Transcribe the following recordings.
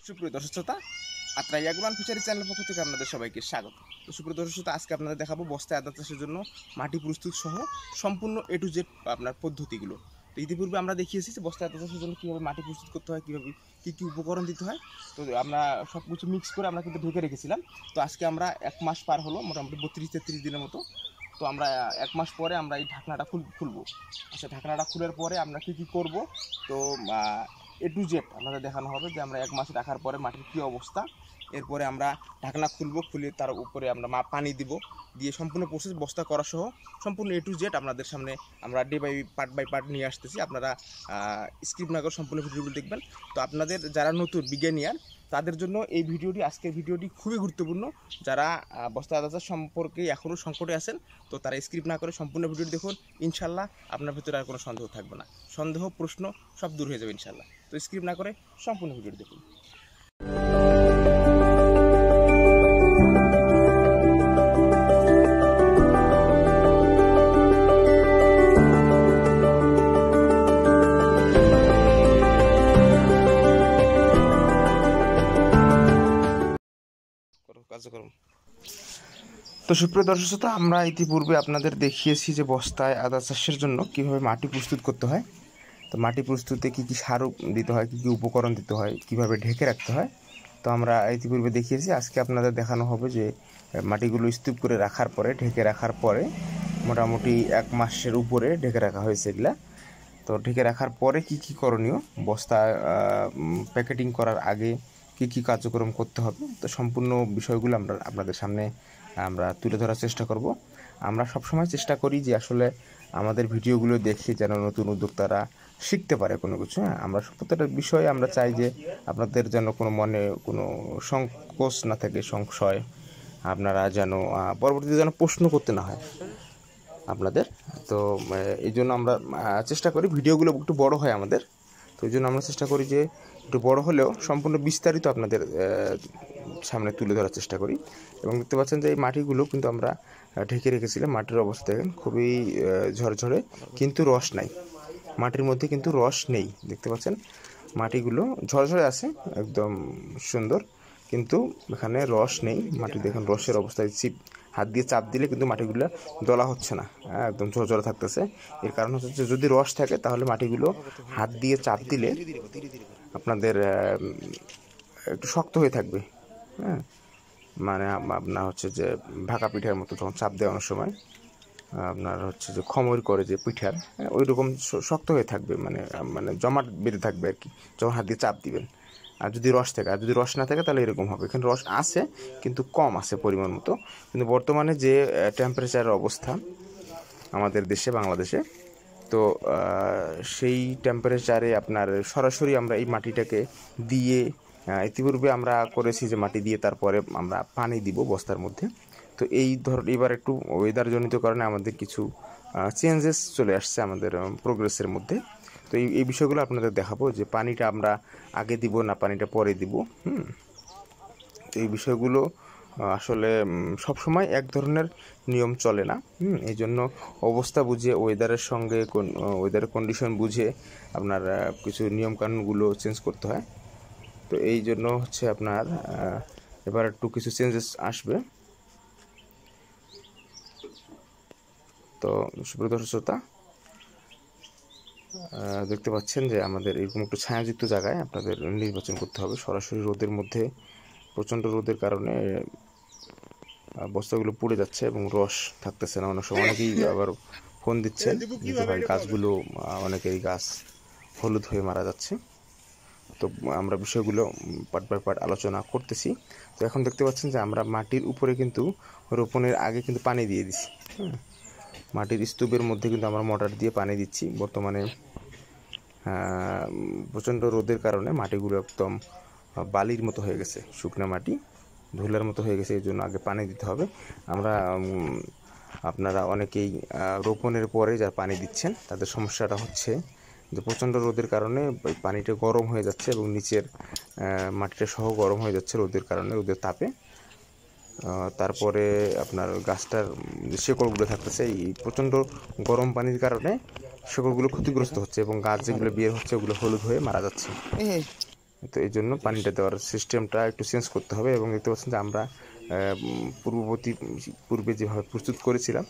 সুপ্রিয় দর্শক শ্রোতা, আত্রাই আগুমান ফিচারি চ্যানেল পক্ষ থেকে আপনাদের সবাইকে স্বাগত। তো সুপ্রিয় দর্শক শ্রোতা, আজকে আপনাদের দেখাবো বস্তায় আদা চাষের জন্য মাটি প্রস্তুত সহ সম্পূর্ণ A to Z আপনার পদ্ধতিগুলো। তো ইতিপূর্বে আমরা দেখিয়েছি যে বস্তায় আদা চাষের জন্য কীভাবে মাটি প্রস্তুত করতে হয়, কীভাবে কী কী উপকরণ দিতে হয়। তো আমরা সব কিছু মিক্স করে আমরা কিন্তু ঢেকে রেখেছিলাম। তো আজকে আমরা 1 মাস পার হলো, মোটামুটি 32-33 দিনের মতো। তো আমরা 1 মাস পরে আমরা এই ঢাকনাটা খুলবো। আচ্ছা, ঢাকনাটা খোলার পরে আমরা কী কী করবো, তো A to Z আপনাদের দেখানো হবে যে আমরা 1 মাস রাখার পরে মাটির কী অবস্থা। এরপরে আমরা ঢাকনা খুলবো, খুলে তার উপরে আমরা পানি দিব, দিয়ে সম্পূর্ণ প্রসেস বস্তা করা সহ সম্পূর্ণ A to Z আপনাদের সামনে আমরা ডে বাই পার্ট নিয়ে আসতেছি। আপনারা স্কিপ না করে সম্পূর্ণ ভিডিওগুলো দেখবেন। তো আপনাদের যারা নতুন বিজ্ঞানীয়ার তাদের জন্য এই ভিডিওটি, আজকের ভিডিওটি খুবই গুরুত্বপূর্ণ। যারা বস্তা আদা চাষ সম্পর্কে এখনও সংকটে আছেন, তো তারা স্কিপ না করে সম্পূর্ণ ভিডিওটি দেখুন। ইনশাল্লাহ আপনার ভিতরে আর কোনো সন্দেহ থাকবে না, সন্দেহ প্রশ্ন সব দূর হয়ে যাবে ইনশাল্লাহ। তো স্কিপ না করে সম্পূর্ণ ভিডিওটি দেখুন। কার্যক্রম। তো সুপ্রিয় দর্শক শ্রোতা, আমরা ইতিপূর্বে আপনাদের দেখিয়েছি যে বস্তায় আদা চাষের জন্য কীভাবে মাটি প্রস্তুত করতে হয়। তো মাটি প্রস্তুতে কী কী সার দিতে হয়, কী কী উপকরণ দিতে হয়, কীভাবে ঢেকে রাখতে হয়, তো আমরা ইতিপূর্বে দেখিয়েছি। আজকে আপনাদের দেখানো হবে যে মাটিগুলো স্তূপ করে রাখার পরে, ঢেকে রাখার পরে মোটামুটি 1 মাসের উপরে ঢেকে রাখা হয়েছে এগুলা। তো ঢেকে রাখার পরে কী কী করণীয়, বস্তা প্যাকেটিং করার আগে কী কী কার্যক্রম করতে হবে, তো সম্পূর্ণ বিষয়গুলো আমরা আপনাদের সামনে তুলে ধরার চেষ্টা করব। আমরা সবসময় চেষ্টা করি যে আসলে আমাদের ভিডিওগুলো দেখে যেন নতুন উদ্যোক্তারা শিখতে পারে কোনো কিছু। আমরা প্রত্যেকটা বিষয়ে আমরা চাই যে আপনাদের যেন কোনো মনে কোনো সংকোচ না থাকে, সংশয়, আপনারা যেন পরবর্তীতে যেন প্রশ্ন করতে না হয় আপনাদের। তো এই জন্য আমরা চেষ্টা করি ভিডিওগুলো একটু বড় হয় আমাদের। তো এই জন্য আমরা চেষ্টা করি যে একটু বড় হলেও সম্পূর্ণ বিস্তারিত আপনাদের সামনে তুলে ধরার চেষ্টা করি। এবং দেখতে পাচ্ছেন যে এই মাটিগুলো কিন্তু আমরা ঢেকে রেখেছিলাম। মাটির অবস্থা দেখেন খুবই ঝরঝরে, কিন্তু রস নাই মাটির মধ্যে, কিন্তু রস নেই। দেখতে পাচ্ছেন মাটিগুলো ঝরঝরে আছে, একদম সুন্দর, কিন্তু এখানে রস নেই। মাটি দেখেন রসের অবস্থায় হাত দিয়ে চাপ দিলে কিন্তু মাটিগুলো দলা হচ্ছে না, একদম ঝরঝরে থাকতেছে। এর কারণ হচ্ছে যে যদি রস থাকে তাহলে মাটিগুলো হাত দিয়ে চাপ দিলে আপনাদের একটু শক্ত হয়ে থাকবে। হ্যাঁ, মানে আপনার হচ্ছে যে ভাকা পিঠার মতো যখন চাপ দেওয়ানোর সময় আপনার হচ্ছে যে খমর করে যে পিঠার, ওই রকম শক্ত হয়ে থাকবে, মানে মানে জমাট বেঁধে থাকবে আর কি যখন হাত দিয়ে চাপ দিবেন। আর যদি রস থাকে, আর যদি রস না থাকে তাহলে এরকম হবে। এখানে রস আছে কিন্তু কম আছে পরিমাণ মতো। কিন্তু বর্তমানে যে টেম্পারেচারের অবস্থা আমাদের দেশে, বাংলাদেশে, তো সেই টেম্পারেচারে আপনার সরাসরি আমরা এই মাটিটাকে দিয়ে, ইতিপূর্বে আমরা করেছি যে মাটি দিয়ে তারপরে আমরা পানি দিব বস্তার মধ্যে। তো এবার একটু ওয়েদারজনিত কারণে আমাদের কিছু চেঞ্জেস চলে আসছে আমাদের প্রোগ্রেসের মধ্যে। তো এই বিষয়গুলো আপনাদের দেখাবো যে পানিটা আমরা আগে দিব না পানিটা পরে দিব। তো এই বিষয়গুলো আসলে সবসময় এক ধরনের নিয়ম চলে না। এই জন্য অবস্থা বুঝে, ওয়েদারের সঙ্গে ওয়েদারের কন্ডিশন বুঝে আপনার কিছু নিয়মকানুনগুলো চেঞ্জ করতে হয়। তো এই জন্য হচ্ছে আপনার এবার একটু কিছু চেঞ্জেস আসবে। তো সুপ্রিয় দর্শক শ্রোতা, দেখতে পাচ্ছেন যে আমাদের এরকম একটু ছায়াযুক্ত জায়গায় আপনাদের নির্বাচন করতে হবে। সরাসরি রোদের মধ্যে, প্রচণ্ড রোদের কারণে বস্তাগুলো পুড়ে যাচ্ছে এবং রস থাকতেছে না। অনেক সময় অনেকেই আবার ফোন দিচ্ছেন যে ভাই গাছগুলো, অনেকেরই গাছ হলুদ হয়ে মারা যাচ্ছে। তো আমরা বিষয়গুলো পার্ট বাই পার্ট আলোচনা করতেছি। তো এখন দেখতে পাচ্ছেন যে আমরা মাটির উপরে কিন্তু রোপণের আগে কিন্তু পানি দিয়ে দিছি। মাটির স্তূপের মধ্যে কিন্তু আমরা মোটর দিয়ে পানি দিচ্ছি। বর্তমানে প্রচণ্ড রোদের কারণে মাটিগুলো একদম বালির মতো হয়ে গেছে, শুকনো মাটি ধুলার মতো হয়ে গেছে। এই জন্য আগে পানি দিতে হবে। আপনারা অনেকেই রোপণের পরে যারা পানি দিচ্ছেন তাদের সমস্যাটা হচ্ছে যে প্রচণ্ড রোদের কারণে পানিটা গরম হয়ে যাচ্ছে এবং নিচের মাটিটা সহ গরম হয়ে যাচ্ছে রোদের কারণে, রোদের তাপে। তারপরে আপনার গাছটার যে শেকড়গুলো থাকতেছে এই প্রচণ্ড গরম পানির কারণে শেকড়গুলো ক্ষতিগ্রস্ত হচ্ছে এবং গাছ যেগুলো বের হচ্ছে ওগুলো হলুদ হয়ে মারা যাচ্ছে। তো এই জন্য পানিটা দেওয়ার সিস্টেমটা একটু চেঞ্জ করতে হবে। এবং দেখতে পাচ্ছেন যে আমরা পূর্বে যেভাবে প্রস্তুত করেছিলাম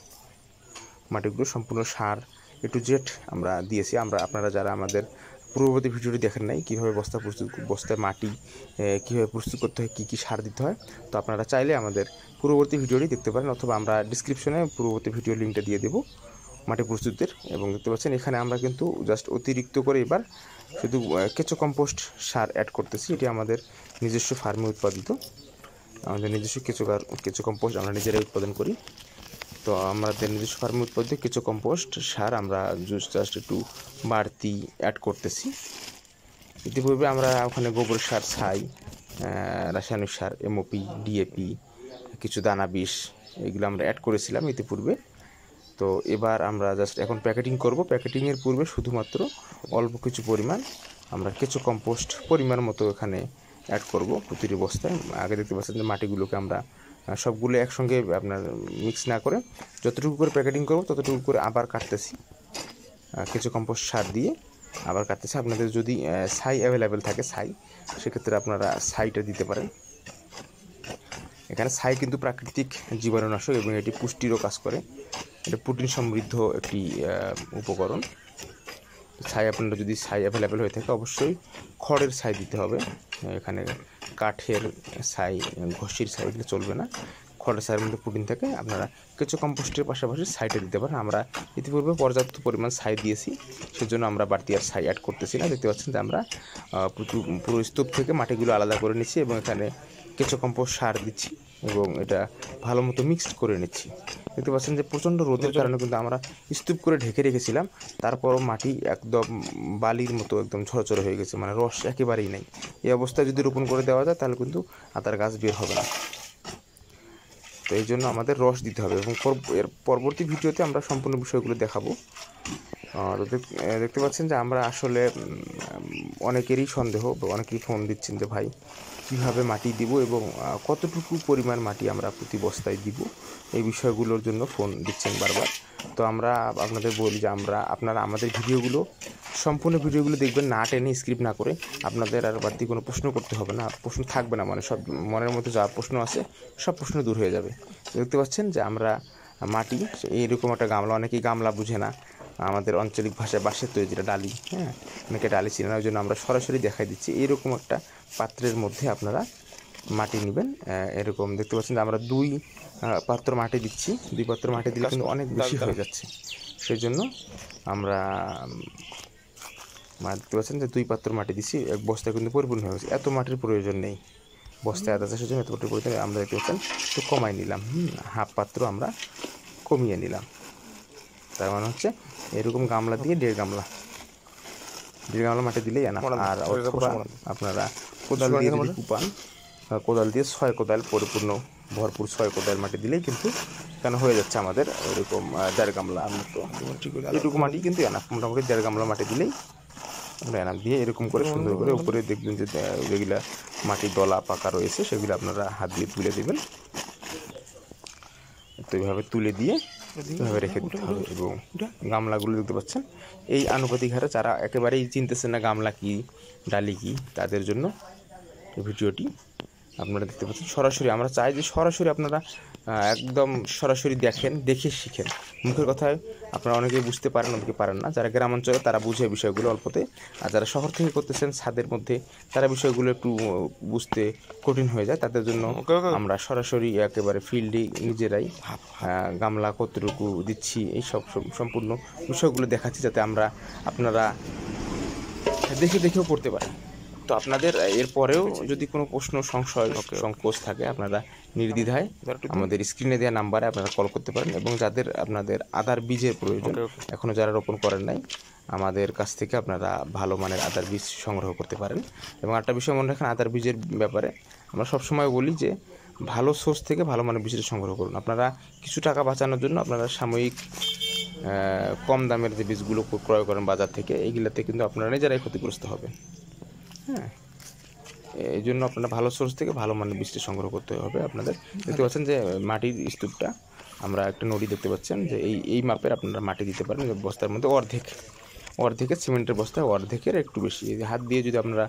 মাটিগুলো সম্পূর্ণ সার A to Z আমরা দিয়েছি। আপনারা যারা আমাদের পূর্ববর্তী ভিডিওটি দেখেন নাই কীভাবে বস্তায় মাটি কীভাবে প্রস্তুত করতে হয়, কী কী সার দিতে হয়, তো আপনারা চাইলে আমাদের পূর্ববর্তী ভিডিওটি দেখতে পারেন, অথবা আমরা ডিসক্রিপশনে পূর্ববর্তী ভিডিও লিঙ্কটা দিয়ে দেবো মাটি প্রস্তুতের। এবং দেখতে পাচ্ছেন এখানে আমরা কিন্তু জাস্ট অতিরিক্ত করে এবার শুধু কেঁচো কম্পোস্ট সার অ্যাড করতেছি। এটি আমাদের নিজস্ব ফার্মে উৎপাদিত, আমাদের নিজস্ব কেঁচো কম্পোস্ট আমরা নিজেরাই উৎপাদন করি। তো আমাদের নিজস্ব ফার্মে উৎপাদিত কেঁচো কম্পোস্ট সার আমরা জাস্ট একটু বাড়তি অ্যাড করতেছি। ইতিপূর্বে আমরা ওখানে গোবর সার, ছাই, রাসায়নিক সার, MOP, DAP, কিছু দানা বিষ এগুলো আমরা অ্যাড করেছিলাম ইতিপূর্বে। তো এবার আমরা জাস্ট এখন প্যাকেটিং করব। প্যাকেটিংয়ের পূর্বে শুধুমাত্র অল্প কিছু পরিমাণ আমরা কেঁচো কম্পোস্ট পরিমাণ মতো এখানে অ্যাড করব প্রতিটি বস্তায়। আগে দেখতে পাচ্ছেন যে মাটিগুলোকে আমরা সবগুলো একসঙ্গে আপনার মিক্স না করে যতটুকু করে প্যাকেটিং করব ততটুকু করে আবার কাটতেছি, কেঁচো কম্পোস্ট সার দিয়ে আবার কাটতেছি। আপনাদের যদি ছাই অ্যাভেলেবেল থাকে সেক্ষেত্রে আপনারা ছাইটা দিতে পারেন। এখানে ছাই কিন্তু প্রাকৃতিক জীবাণুনাশক এবং এটি পুষ্টিরও কাজ করে। এটা প্রোটিন সমৃদ্ধ একটি উপকরণ। আপনারা যদি ছাই অ্যাভেলেবেল হয়ে থাকে অবশ্যই খড়ের ছাই দিতে হবে। এখানে কাঠের ছাই, ঘষির ছাই এগুলো চলবে না। খড়ের ছাইয়ের মধ্যে প্রোটিন থাকে। আপনারা কেঁচো কম্পোস্টের পাশাপাশি ছাইটা দিতে পারেন। আমরা ইতিপূর্বে পর্যাপ্ত পরিমাণ ছাই দিয়েছি, সেজন্য আমরা বাড়তি আর ছাই অ্যাড করতেছি না। দেখতে পাচ্ছেন যে আমরা পুরো স্তূপ থেকে মাটিগুলো আলাদা করে নিচ্ছি এবং এখানে কেঁচো কম্পোস্ট সার দিচ্ছি এবং এটা ভালো মতো মিক্সড করে নিচ্ছি। দেখতে পাচ্ছেন যে প্রচণ্ড রোদের কারণে কিন্তু আমরা স্তূপ করে ঢেকে রেখেছিলাম, তারপরও মাটি একদম বালির মতো একদম ঝরঝরে হয়ে গেছে, মানে রস একেবারেই নেই। এই অবস্থায় যদি রোপণ করে দেওয়া যায় তাহলে কিন্তু আতার গাছ বের হবে না। তো এই জন্য আমাদের রস দিতে হবে এবং এর পরবর্তী ভিডিওতে আমরা সম্পূর্ণ বিষয়গুলো দেখাবো। দেখতে পাচ্ছেন যে আমরা আসলে অনেকেরই সন্দেহ, অনেকেই ফোন দিচ্ছেন যে ভাই কীভাবে মাটি দিব এবং কতটুকু পরিমাণ মাটি আমরা প্রতি বস্তায় দিব, এই বিষয়গুলোর জন্য ফোন দিচ্ছেন বারবার। তো আমরা আপনাদের বলি যে আপনারা আমাদের সম্পূর্ণ ভিডিওগুলো দেখবেন, না টেনে স্ক্রিপ্ট না করে। আপনাদের আর বাড়তি কোনো প্রশ্ন করতে হবে না, প্রশ্ন থাকবে না, মানে সব মনের মধ্যে যা প্রশ্ন আছে সব প্রশ্ন দূর হয়ে যাবে। দেখতে পাচ্ছেন যে আমরা মাটি এইরকম একটা গামলা, অনেকেই গামলা বুঝে না, আমাদের আঞ্চলিক ভাষায় বাঁশের তৈরি যেটা ডালি, অনেকে ডালি চিনে না, ওই জন্য আমরা সরাসরি দেখাই দিচ্ছি। এইরকম একটা পাত্রের মধ্যে আপনারা মাটি নেবেন। এরকম দেখতে পাচ্ছেন যে আমরা 2 পাত্র মাটি দিচ্ছি। 2 পাত্র মাটি দিলে কিন্তু অনেক বেশি হয়ে যাচ্ছে, সেই জন্য আমরা দেখতে পাচ্ছেন যে 2 পাত্র মাটি দিচ্ছি। এক বস্তায় কিন্তু পরিপূর্ণ হয়ে গেছে, এত মাটির প্রয়োজন নেই বস্তায় আদা চাষের জন্য, এত মাটির প্রয়োজন। আমরা দেখতে পাচ্ছেন একটু কমাই নিলাম, হাফ পাত্র আমরা কমিয়ে নিলাম। তার মানে হচ্ছে এরকম গামলা দিয়ে 1.5 গামলা মাটি দিলেই না। আর আপনারা কোদাল দিয়ে যদি কুপান, কোদাল দিয়ে 6 কোদাল পরিপূর্ণ ভরপুর 6 কোদাল মাটি দিলেই কিন্তু কেন হয়ে যাচ্ছে আমাদের এরকম 1.5 গামলা মতো। এটুকু মাটি কিন্তু এনাফ, মোটামুটি 1.5 গামলা মাটি দিলেই আমরা এনাফ দিয়ে এরকম করে সুন্দর করে উপরে দেখবেন যে যেগুলা মাটি দলা পাকা রয়েছে সেগুলো আপনারা হাত দিয়ে তুলে দেবেন। তো এইভাবে তুলে দিয়ে এভাবে রেখে দিতে হবে। এবং গামলাগুলো দেখতে পাচ্ছেন এই আনুপাতিক হারে, যারা একেবারেই চিনতেছেন না গামলা কি ডালি কি, তাদের জন্য এই ভিডিওটি। আপনারা দেখতে পাচ্ছেন সরাসরি, আমরা চাই যে সরাসরি আপনারা একদম সরাসরি দেখে শিখেন। মুখের কথায় আপনারা অনেকেই বুঝতে পারেন, অনেকে পারেন না। যারা গ্রামাঞ্চলে তারা বুঝে বিষয়গুলো অল্পতে, আর যারা শহর থেকে করতেছেন ছাদের মধ্যে, তারা বিষয়গুলো একটু বুঝতে কঠিন হয়ে যায়। তাদের জন্য আমরা সরাসরি একেবারে ফিল্ডে নিজেরাই গামলা কতটুকু দিচ্ছি এই সব সম্পূর্ণ বিষয়গুলো দেখাচ্ছি, যাতে আপনারা দেখেও করতে পারেন। তো আপনাদের এরপরেও যদি কোনো প্রশ্ন, সংশয়, সংকোচ থাকে, আপনারা নির্দ্বিধায় আমাদের স্ক্রিনে দেওয়া নাম্বারে আপনারা কল করতে পারেন। এবং যাদের আপনাদের আদার বীজের প্রয়োজন, এখনও যারা রোপণ করেন নাই, আমাদের কাছ থেকে আপনারা ভালো মানের আদার বীজ সংগ্রহ করতে পারেন। এবং একটা বিষয় মনে রাখেন, আদার বীজের ব্যাপারে আমরা সবসময় বলি যে ভালো সোর্স থেকে ভালো মানের বীজটা সংগ্রহ করুন। আপনারা কিছু টাকা বাঁচানোর জন্য আপনারা সাময়িক কম দামের যে বীজগুলো ক্রয় করেন বাজার থেকে, এইগুলাতে কিন্তু আপনারা নিজেরাই ক্ষতিগ্রস্ত হবেন। এই জন্য আপনারা ভালো সোর্স থেকে ভালো মানের বীজটা সংগ্রহ করতে হবে আপনাদের। দেখতে পাচ্ছেন যে মাটির স্তূপটা, আমরা একটা নড়ি দেখতে পাচ্ছেন যে এই মাপের আপনারা মাটি দিতে পারেন। বস্তার মধ্যে অর্ধেকের সিমেন্টের বস্তায় অর্ধেকের একটু বেশি। হাত দিয়ে যদি আপনারা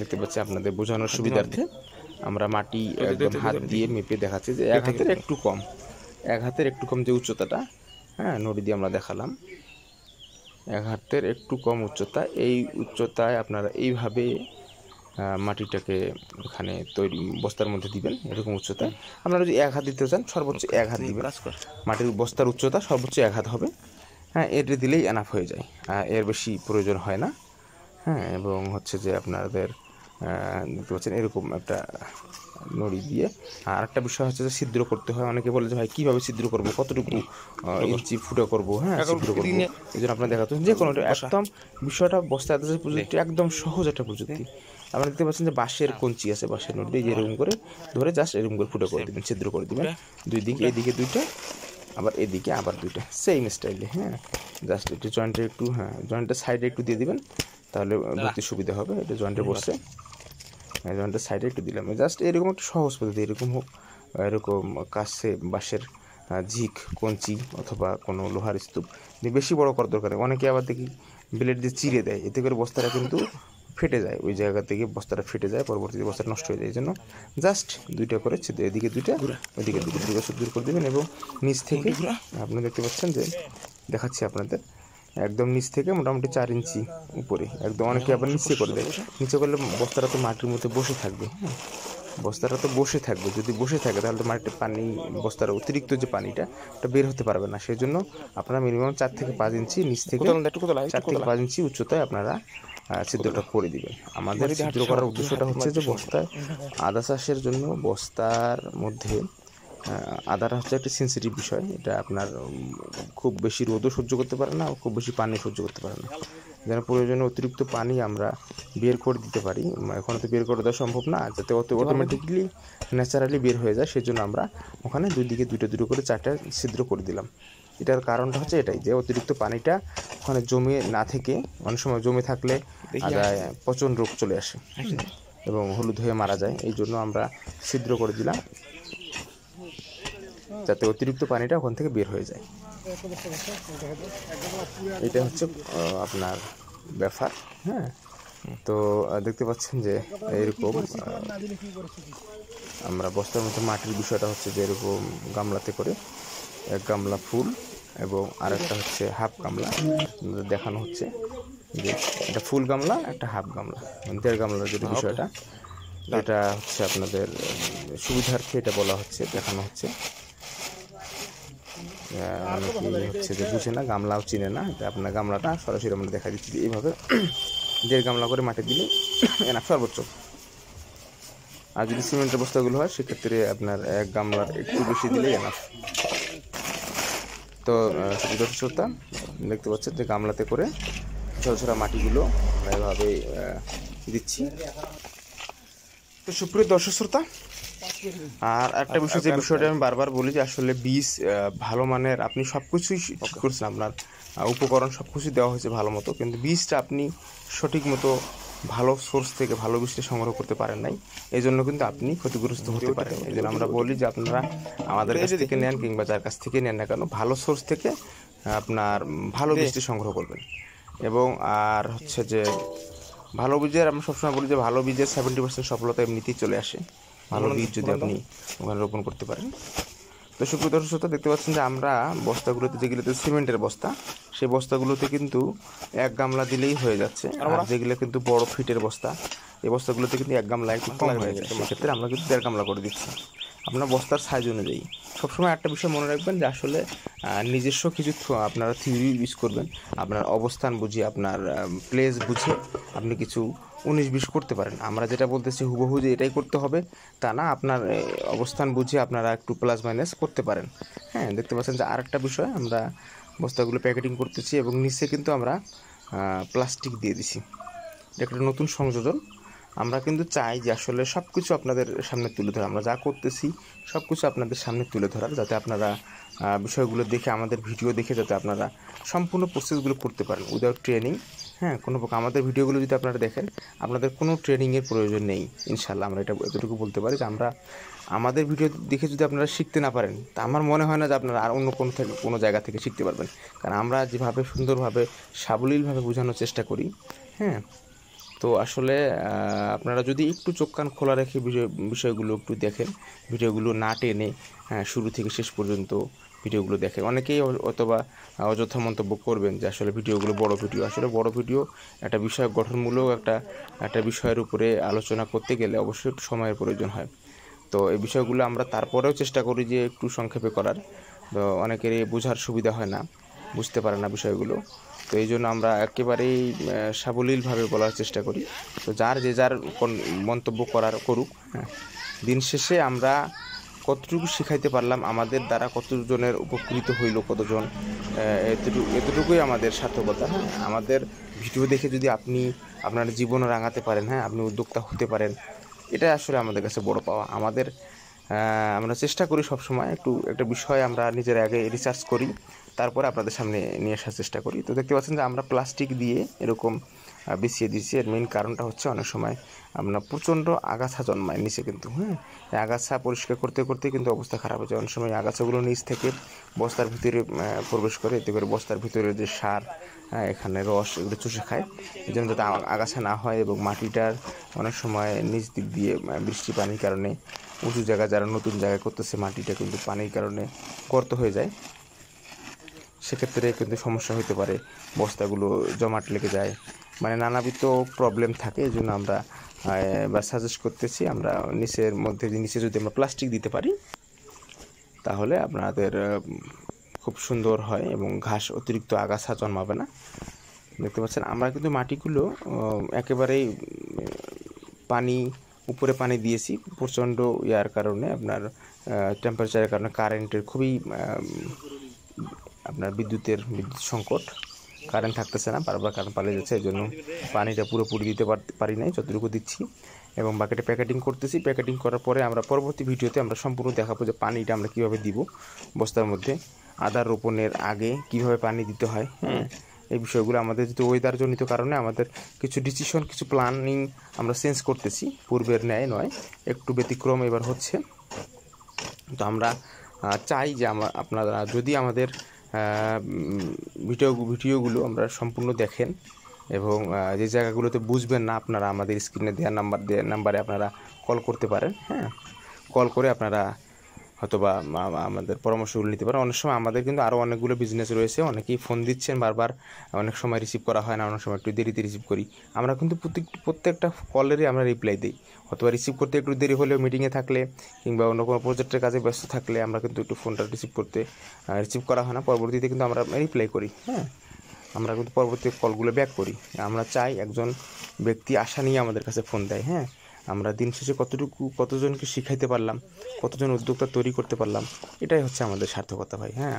দেখতে পাচ্ছেন, আপনাদের বোঝানোর সুবিধার্থে আমরা মাটি একদম হাত দিয়ে মেপে দেখাচ্ছি যে এক হাতের একটু কম, এক হাতের একটু কম যে উচ্চতাটা, হ্যাঁ নড়ি দিয়ে আমরা দেখালাম, এক হাতের একটু কম উচ্চতা। এই উচ্চতায় আপনারা এইভাবে মাটিটাকে এখানে তৈরি বস্তার মধ্যে দিবেন। এরকম উচ্চতায় আপনারা যদি এক হাত দিতে চান সর্বোচ্চ এক হাত দিবেন। মাটির বস্তার উচ্চতা সর্বোচ্চ এক হাত হবে, হ্যাঁ এটা দিলেই এনাফ হয়ে যায়, এর বেশি প্রয়োজন হয় না। হ্যাঁ, এবং হচ্ছে যে আপনাদের দেখতে পাচ্ছেন এরকম একটা নড়ি দিয়ে। আর একটা বিষয় হচ্ছে যে ছিদ্র করতে হয়। অনেকে বলে যে ভাই কীভাবে ছিদ্র করবো, কতটুকু ইঞ্চি ফুটো করবো, হ্যাঁ ছিদ্র করবো, এই জন্য আপনার দেখাতে যে কোনো একদম বিষয়টা বস্তায় আদাসের প্রযুক্তি একদম সহজ একটা প্রযুক্তি। আপনারা দেখতে পাচ্ছেন যে বাঁশের কঞ্চি আছে, বাঁশের নড়ি দিয়ে এরকম করে ধরে জাস্ট এরকম করে ফুটো করে দেবেন, ছিদ্র করে দেবেন দুই দিকে, এদিকে দুইটা আবার এদিকে আবার দুইটা, সেম স্টাইলে। হ্যাঁ, জাস্ট একটু জয়েন্টে একটু, হ্যাঁ জয়েন্টের সাইডে একটু দিয়ে দিবেন, তাহলে ধরতে সুবিধা হবে। এটা জয়েন্টে বসছে, জয়েন্টের সাইডে একটু দিলাম। জাস্ট এরকম একটা সহজ পদ্ধতি, এরকম হোক, এরকম কাছে বাঁশের ঝিক, কঞ্চি অথবা কোনো লোহার স্তূপ দিয়ে বেশি বড় করার দরকার নেই। অনেকে আবার দেখি ব্লেড দিয়ে চিরে দেয়, এতে করে বস্তাটা কিন্তু ফেটে যায়, ওই জায়গা থেকে বস্তাটা ফেটে যায়, পরবর্তীতে বস্তাটা নষ্ট হয়ে যায়। এই জন্য জাস্ট দুইটা করে এদিকে দুইটা ওইদিকে দুটো দূর করে দেবেন। এবং নিচ থেকে আপনি দেখতে পাচ্ছেন যে দেখাচ্ছি আপনাদের, একদম নিচ থেকে মোটামুটি 4 ইঞ্চি উপরে একদম। অনেকে আবার নিচে করে দেয়, নিচে করলে বস্তাটা তো মাটির মধ্যে বসে থাকবে। হ্যাঁ, বস্তাটা তো বসে থাকবে, যদি বসে থাকে তাহলে তো মাটিতে পানি, বস্তার অতিরিক্ত যে পানিটা ওটা বের হতে পারবে না। সেই জন্য আপনারা মিনিমাম 4 থেকে 5 ইঞ্চি নিচ থেকে 4 থেকে 5 ইঞ্চি উচ্চতায় আপনারা ছিদ্রটা করে দিবেন। আমাদের ছিদ্র করার উদ্দেশ্যটা হচ্ছে যে বস্তায় আদা চাষের জন্য বস্তার মধ্যে আদাটা হচ্ছে একটা সেন্সিটিভ বিষয়। এটা আপনার খুব বেশি রোদও সহ্য করতে পারে না, খুব বেশি পানি সহ্য করতে পারে না। যেন প্রয়োজনে অতিরিক্ত পানি আমরা বের করে দিতে পারি। এখন তো বের করে দেওয়া সম্ভব না, যাতে অটোমেটিকলি ন্যাচারালি বের হয়ে যায়। সেই জন্য আমরা ওখানে দুই দিকে দুটো করে 4টা ছিদ্র করে দিলাম। এটার কারণটা হচ্ছে এটাই যে অতিরিক্ত পানিটা ওখানে জমে না থেকে, অনেক সময় জমে থাকলে আদায় পচন রোগ চলে আসে এবং হলুদ হয়ে মারা যায়। এই জন্য আমরা ছিদ্র করে দিলাম যাতে অতিরিক্ত পানিটা ওখান থেকে বের হয়ে যায়। এটা হচ্ছে আপনার ব্যাপার। হ্যাঁ, তো দেখতে পাচ্ছেন যে এরকম আমরা বস্তার মধ্যে মাটির বিষয়টা হচ্ছে যে এরকম গামলাতে করে 1 গামলা ফুল এবং আরেকটা হচ্ছে হাফ গামলা দেখানো হচ্ছে, যে এটা ফুল গামলা, একটা হাফ গামলা, 1.5 গামলার যেটা বিষয়টা, এটা হচ্ছে আপনাদের সুবিধার্থে এটা বলা হচ্ছে, দেখানো হচ্ছে। অনেকেই হচ্ছে যে বুঝে না, গামলাও চিনে না, এটা আপনার গামলাটা সরাসরি আমরা দেখা দিচ্ছি। এইভাবে 1.5 গামলা করে মাটি দিলে এনাফ সর্বোচ্চ। আর যদি সিমেন্টের বস্তাগুলো হয় সেক্ষেত্রে আপনার 1 গামলার একটু বেশি দিলেই এনাফ। তো দর্শক শ্রোতা দেখতে পাচ্ছেন যে গামলাতে করে ছোটো ছোটো মাটিগুলো আমরা এভাবে দিচ্ছি। তো সুপ্রিয় দর্শক শ্রোতা, আর একটা বিষয়, যে বিষয়টা আমি বারবার বলি যে আসলে বীজ ভালো মানের, আপনি সব কিছুই ঠিক করছেন, আপনার উপকরণ সব কিছুই দেওয়া হয়েছে ভালো মতো, কিন্তু বীজটা আপনি সঠিক মতো ভালো সোর্স থেকে ভালো বীজটা সংগ্রহ করতে পারেন নাই, এই জন্য কিন্তু আপনি ক্ষতিগ্রস্ত হতে পারেন। এই জন্য আমরা বলি যে আপনারা আমাদের কাছ থেকে নেন কিংবা যার কাছ থেকে নেন না কেন, ভালো সোর্স থেকে আপনার ভালো বীজটি সংগ্রহ করবেন। এবং আর হচ্ছে যে ভালো বীজের, আমরা সবসময় বলি যে ভালো বীজের 70% সফলতা এমনিতেই চলে আসে, ভালো বীজ যদি আপনি ওখানে রোপণ করতে পারেন। তো সুপ্রিয় দর্শক শ্রোতা দেখতে পাচ্ছেন যে আমরা বস্তাগুলোতে, যেগুলোতে সিমেন্টের বস্তা, সেই বস্তাগুলোতে কিন্তু 1 গামলা দিলেই হয়ে যাচ্ছে। আর যেগুলো কিন্তু বড় ফিটের বস্তা, এই বস্তাগুলোতে কিন্তু 1 গামলা একটু কম হয়ে যায়, সেক্ষেত্রে আমরা কিন্তু 1.5 গামলা করে দিচ্ছি আপনার বস্তার সাইজ অনুযায়ী। সবসময় একটা বিষয় মনে রাখবেন যে আসলে নিজস্ব কিছু আপনারা থিওরি ইউজ করবেন, আপনার অবস্থান বুঝে, আপনার প্লেস বুঝে আপনি কিছু 19-20 করতে পারেন। আমরা যেটা বলতেছি হুবহু যে এটাই করতে হবে তা না, আপনার অবস্থান বুঝে আপনারা একটু প্লাস মাইনাস করতে পারেন। হ্যাঁ, দেখতে পাচ্ছেন যে আরেকটা বিষয়, আমরা বস্তাগুলো প্যাকেটিং করতেছি এবং নিচে কিন্তু আমরা প্লাস্টিক দিয়ে দিছি। এটা একটা নতুন সংযোজন। আমরা কিন্তু চাই যে আসলে সব কিছু আপনাদের সামনে তুলে ধরা, আমরা যা করতেছি সব কিছু আপনাদের সামনে তুলে ধরার, যাতে আপনারা বিষয়গুলো দেখে, আমাদের ভিডিও দেখে যাতে আপনারা সম্পূর্ণ প্রসেসগুলো করতে পারেন উইদাউট ট্রেনিং। হ্যাঁ, কোনো প্রকার আমাদের ভিডিওগুলো যদি আপনারা দেখেন, আপনাদের কোনো ট্রেনিংয়ের প্রয়োজন নেই ইনশাআল্লাহ। আমরা এটা এতটুকু বলতে পারি যে আমাদের ভিডিও দেখে যদি আপনারা শিখতে না পারেন, তা আমার মনে হয় না যে আপনারা আর অন্য কোনো জায়গা থেকে শিখতে পারবেন। কারণ আমরা যেভাবে সুন্দরভাবে সাবলীলভাবে বোঝানোর চেষ্টা করি, হ্যাঁ, তো আসলে আপনারা যদি একটু চোখ কান খোলা রেখে বিষয়গুলো একটু দেখেন, ভিডিওগুলো না টেনে শুরু থেকে শেষ পর্যন্ত ভিডিওগুলো দেখেন। অনেকেই অথবা অযথা মন্তব্য করবেন যে আসলে ভিডিওগুলো বড় ভিডিও। আসলে বড় ভিডিও একটা বিষয় গঠনমূলক একটা বিষয়ের উপরে আলোচনা করতে গেলে অবশ্যই একটু সময়ের প্রয়োজন হয়। তো এই বিষয়গুলো আমরা তারপরেও চেষ্টা করি যে একটু সংক্ষেপে করার। তো অনেকেরই বোঝার সুবিধা হয় না, বুঝতে পারে না বিষয়গুলো। তো এই জন্য আমরা একেবারেই সাবলীলভাবে বলার চেষ্টা করি। তো যার মন্তব্য করুক, হ্যাঁ। দিন শেষে আমরা কতটুকু শিখাইতে পারলাম, আমাদের দ্বারা কতজনের উপকৃত হইল, কতজন, এতটুকুই আমাদের সার্থকতা। হ্যাঁ, আমাদের ভিডিও দেখে যদি আপনি আপনার জীবন রাঙাতে পারেন, হ্যাঁ, আপনি উদ্যোক্তা হতে পারেন, এটা আসলে আমাদের কাছে বড় পাওয়া। আমরা চেষ্টা করি সবসময় একটা বিষয় আমরা নিজের আগে রিসার্চ করি, তারপরে আপনাদের সামনে নিয়ে আসার চেষ্টা করি। তো দেখতে পাচ্ছেন যে আমরা প্লাস্টিক দিয়ে এরকম বিছিয়ে দিচ্ছি। এর মেইন কারণটা হচ্ছে অনেক সময় আমরা প্রচণ্ড আগাছা জন্মায় নিচে, কিন্তু হ্যাঁ, এই আগাছা পরিষ্কার করতে করতে কিন্তু অবস্থা খারাপ হয়ে যায়। অনেক সময় আগাছাগুলো নিচ থেকে বস্তার ভিতরে প্রবেশ করে, এতে করে বস্তার ভিতরে যে সার, এখানে রস, এগুলো চুষে খায়। এই জন্য যাতে আগাছা না হয়, এবং মাটিটার অনেক সময় নিচ দিক দিয়ে বৃষ্টি পানির কারণে উঁচু জায়গা যারা নতুন জায়গায় করতেছে, মাটিটা কিন্তু পানির কারণে গর্ত হয়ে যায়, সেক্ষেত্রে কিন্তু সমস্যা হতে পারে, বস্তাগুলো জমাট লেগে যায়, মানে নানাবিধ প্রবলেম থাকে। এই জন্য আমরা সাজেস্ট করতেছি, আমরা নিচে যদি আমরা প্লাস্টিক দিতে পারি, তাহলে আপনাদের খুব সুন্দর হয় এবং ঘাস, অতিরিক্ত আগাছা জন্মাবে না। দেখতে পাচ্ছেন আমরা কিন্তু মাটিগুলো একেবারেই উপরে পানি দিয়েছি। প্রচণ্ড ইয়ার কারণে, আপনার টেম্পারেচারের কারণে, কারেন্টের খুবই আপনার বিদ্যুৎ সংকট, কারেন্ট থাকতেছে না, বারবার কারেন্ট পালিয়ে যাচ্ছে। এই জন্য পানিটা পুরোপুরি দিতে পারি নাই, যতটুকু দিচ্ছি। এবং বাকেটে প্যাকেটিং করতেছি। প্যাকেটিং করার পরে আমরা পরবর্তী ভিডিওতে আমরা সম্পূর্ণ দেখাবো যে পানিটা আমরা কীভাবে দিব বস্তার মধ্যে, আদা রোপণের আগে কীভাবে পানি দিতে হয়। হ্যাঁ, এই বিষয়গুলো আমাদের যদি ওয়েদারজনিত কারণে আমাদের কিছু প্ল্যানিং আমরা চেঞ্জ করতেছি, পূর্বের ন্যায় নয়, একটু ব্যতিক্রম এবার হচ্ছে। তো আমরা চাই যে আপনারা যদি আমাদের ভিডিওগুলো আমরা সম্পূর্ণ দেখেন, এবং যে জায়গাগুলোতে বুঝবেন না, আপনারা আমাদের স্ক্রিনে দেওয়া নাম্বারে আপনারা কল করতে পারেন। হ্যাঁ, কল করে আপনারা হয়তোবা আমাদের পরামর্শগুলো নিতে পারেন। অনেক সময় আমাদের কিন্তু আরও অনেকগুলো বিজনেস রয়েছে, অনেকেই ফোন দিচ্ছেন বারবার, অনেক সময় রিসিভ করা হয় না, অনেক সময় একটু দেরিতে রিসিভ করি। আমরা কিন্তু প্রত্যেকটা কলেরই আমরা রিপ্লাই দিই, অথবা রিসিভ করতে একটু দেরি হলেও, মিটিংয়ে থাকলে কিংবা অন্য কোনো প্রজেক্টের কাজে ব্যস্ত থাকলে আমরা কিন্তু একটু ফোনটা রিসিভ করা হয় না, পরবর্তীতে কিন্তু আমরা রিপ্লাই করি। হ্যাঁ, আমরা কিন্তু পরবর্তী কলগুলো ব্যাক করি। আমরা চাই একজন ব্যক্তি আশা নিয়ে আমাদের কাছে ফোন দেয়। হ্যাঁ, আমরা দিন শেষে কতজনকে শিখাইতে পারলাম, কতজন উদ্যোক্তা তৈরি করতে পারলাম, এটাই হচ্ছে আমাদের সার্থকতা ভাই। হ্যাঁ,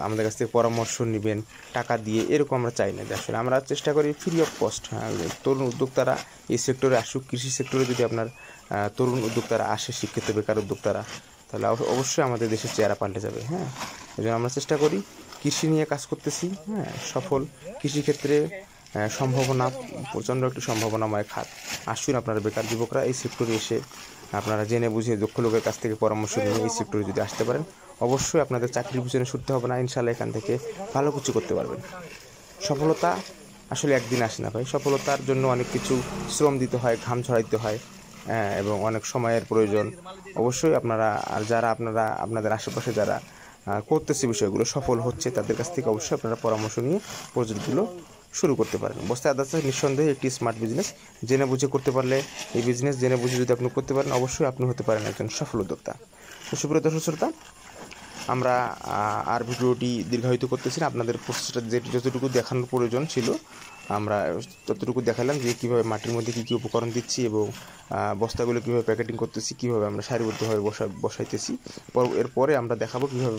আমাদের কাছ থেকে পরামর্শ নেবেন টাকা দিয়ে, এরকম আমরা চাই না। আসলে আমরা চেষ্টা করি ফ্রি অফ কস্ট। হ্যাঁ, তরুণ উদ্যোক্তারা এই সেক্টরে আসুক। কৃষি সেক্টরে যদি আপনার তরুণ উদ্যোক্তারা আসে, শিক্ষিত বেকার উদ্যোক্তারা, তাহলে অবশ্যই আমাদের দেশের চেহারা পাল্টে যাবে। হ্যাঁ, এই জন্য আমরা চেষ্টা করি, কৃষি নিয়ে কাজ করতেছি। হ্যাঁ, সফল কৃষিক্ষেত্রে সম্ভাবনা, প্রচণ্ড একটি সম্ভাবনাময় খাত। আসুন আপনারা বেকার যুবকরা এই সেক্টরে এসে আপনারা জেনে বুঝে দক্ষ লোকের কাছ থেকে পরামর্শ নিয়ে এই সেক্টরে যদি আসতে পারেন, অবশ্যই আপনাদের চাকরির পিছনে ছুটতে হবে না, ইনশাল্লাহ এখান থেকে ভালো কিছু করতে পারবেন। সফলতা আসলে একদিন আসে না ভাই, সফলতার জন্য অনেক কিছু শ্রম দিতে হয়, ঘাম ঝরাইতে হয়, এবং অনেক সময়ের প্রয়োজন। অবশ্যই যারা আপনাদের আশেপাশে যারা করতেছে বিষয়গুলো, সফল হচ্ছে, তাদের কাছ থেকে অবশ্যই আপনারা পরামর্শ নিয়ে প্রজেক্টগুলো শুরু করতে পারেন। বস্তায় আদা চাষ নিঃসন্দেহে একটি স্মার্ট বিজনেস। জেনে বুঝে করতে পারলে, এই বিজনেস জেনে বুঝে যদি আপনি করতে পারেন, অবশ্যই আপনি হতে পারেন একজন সফল উদ্যোক্তা। তো সুপ্রিয় দর্শক শ্রোতা, আমরা আর ভিডিওটি দীর্ঘায়িত করতেছি না। আপনাদের প্রসেসটা যতটুকু দেখানোর প্রয়োজন ছিল আমরা ততটুকু দেখালাম, যে কীভাবে মাটির মধ্যে কী কী উপকরণ দিচ্ছি এবং বস্তাগুলো কীভাবে প্যাকেটিং করতেছি, কীভাবে আমরা সারিবদ্ধভাবে বসাইতেছি। এরপরে আমরা দেখাবো কীভাবে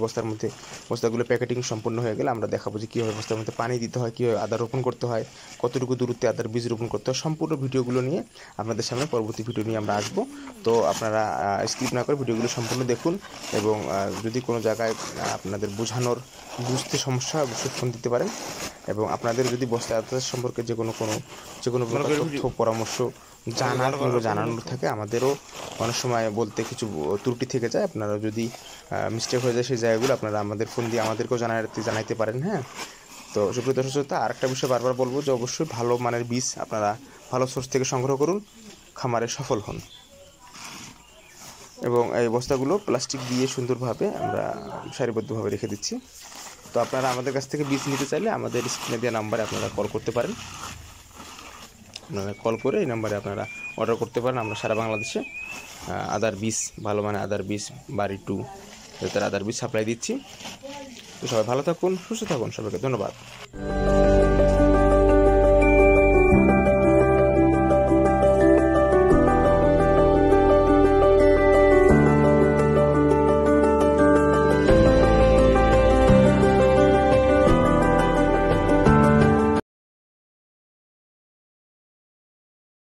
বস্তাগুলো প্যাকেটিং সম্পূর্ণ হয়ে গেলে আমরা দেখাবো যে কীভাবে বস্তার মধ্যে পানি দিতে হয়, কীভাবে আদা রোপণ করতে হয়, কতটুকু দূরত্বে আদার বীজ রোপণ করতে হয়। সম্পূর্ণ ভিডিওগুলো নিয়ে আপনাদের সামনে পরবর্তী ভিডিও নিয়ে আমরা আসবো। তো আপনারা স্কিপ না করে ভিডিওগুলো সম্পূর্ণ দেখুন, এবং যদি কোনো জায়গায় আপনাদের বুঝতে সমস্যা হয় অবশ্যই ফোন দিতে পারেন। এবং আপনাদের যদি বস্তা আদা চাষ সম্পর্কে যে কোনো তথ্য পরামর্শ জানানোর থাকে, আমাদেরও অনেক সময় বলতে কিছু ত্রুটি থেকে যায়। আপনারা যদি মিস্টেক হয়ে যায় সেই জায়গাগুলো আপনারা আমাদের ফোন দিয়ে আমাদেরকেও জানাইতে পারেন। হ্যাঁ, তো সুপ্রিয় দর্শক শ্রোতা, আরেকটা বিষয় বারবার বলবো যে অবশ্যই ভালো মানের বীজ আপনারা ভালো সোর্স থেকে সংগ্রহ করুন, খামারে সফল হন। এবং এই বস্তাগুলো প্লাস্টিক দিয়ে সুন্দরভাবে আমরা সারিবদ্ধভাবে রেখে দিচ্ছি। তো আপনারা আমাদের কাছ থেকে বীজ নিতে চাইলে আমাদের স্ক্রিনে দেওয়া নাম্বারে আপনারা কল করতে পারেন। আপনারা কল করে এই নাম্বারে আপনারা অর্ডার করতে পারেন। আমরা সারা বাংলাদেশে আদার বীজ, ভালো মানে আদার বীজ, বাড়ি টু আদার বীজ সাপ্লাই দিচ্ছি। তো সবাই ভালো থাকুন, সুস্থ থাকুন, সবাইকে ধন্যবাদ।